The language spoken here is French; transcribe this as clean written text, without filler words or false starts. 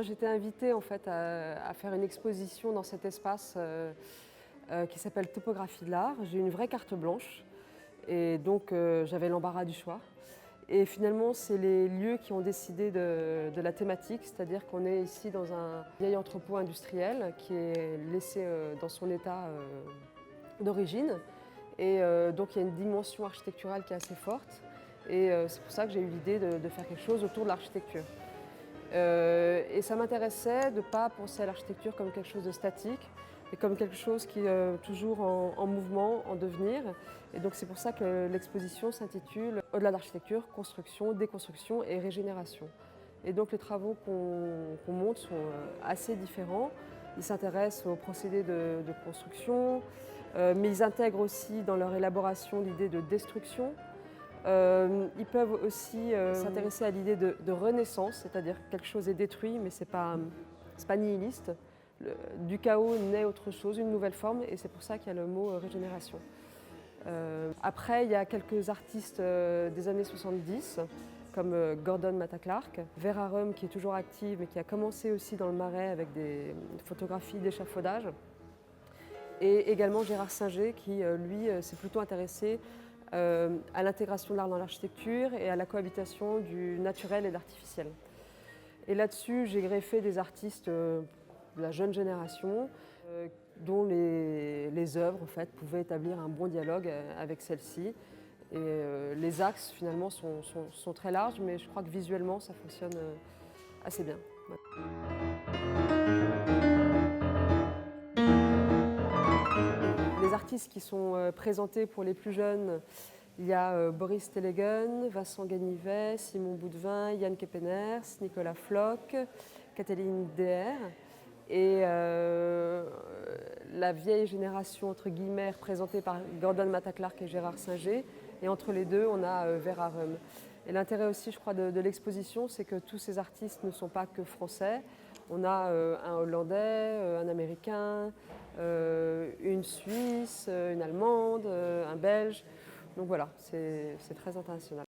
J'ai été invitée en fait à faire une exposition dans cet espace qui s'appelle Topographie de l'art. J'ai une vraie carte blanche et donc j'avais l'embarras du choix. Et finalement, c'est les lieux qui ont décidé de la thématique, c'est-à-dire qu'on est ici dans un vieil entrepôt industriel qui est laissé dans son état d'origine. Et donc il y a une dimension architecturale qui est assez forte. Et c'est pour ça que j'ai eu l'idée de faire quelque chose autour de l'architecture. Et ça m'intéressait de ne pas penser à l'architecture comme quelque chose de statique, mais comme quelque chose qui est toujours en mouvement, en devenir. Et donc c'est pour ça que l'exposition s'intitule Au-delà de l'architecture, construction, déconstruction et régénération. Et donc les travaux qu'on montre sont assez différents. Ils s'intéressent aux procédés de construction, mais ils intègrent aussi dans leur élaboration l'idée de destruction. Ils peuvent aussi s'intéresser à l'idée de renaissance, c'est-à-dire que quelque chose est détruit, mais ce n'est pas nihiliste. Du chaos naît autre chose, une nouvelle forme, et c'est pour ça qu'il y a le mot régénération. Après, il y a quelques artistes des années 70, comme Gordon Matta Clark, Vera Röhm qui est toujours active et qui a commencé aussi dans le Marais avec des photographies d'échafaudage, et également Gérard Singer qui, lui, s'est plutôt intéressé à l'intégration de l'art dans l'architecture et à la cohabitation du naturel et de l'artificiel. Et là-dessus, j'ai greffé des artistes de la jeune génération dont les œuvres en fait, pouvaient établir un bon dialogue avec celles-ci. Et les axes finalement sont très larges, mais je crois que visuellement ça fonctionne assez bien. Ouais. Les artistes qui sont présentés pour les plus jeunes, il y a Boris Tellegen, Vincent Ganivet, Simon Boudvin, Yann Kepeners, Nicolas Floch, Kathleen Deher. Et la vieille génération, entre guillemets, représentée par Gordon Matta Clark et Gérard Singer. Et entre les deux, on a Vera Röhm. Et l'intérêt aussi, je crois, de l'exposition, c'est que tous ces artistes ne sont pas que français. On a un Hollandais, un Américain, une Suisse, une Allemande, un Belge. Donc voilà, c'est très international.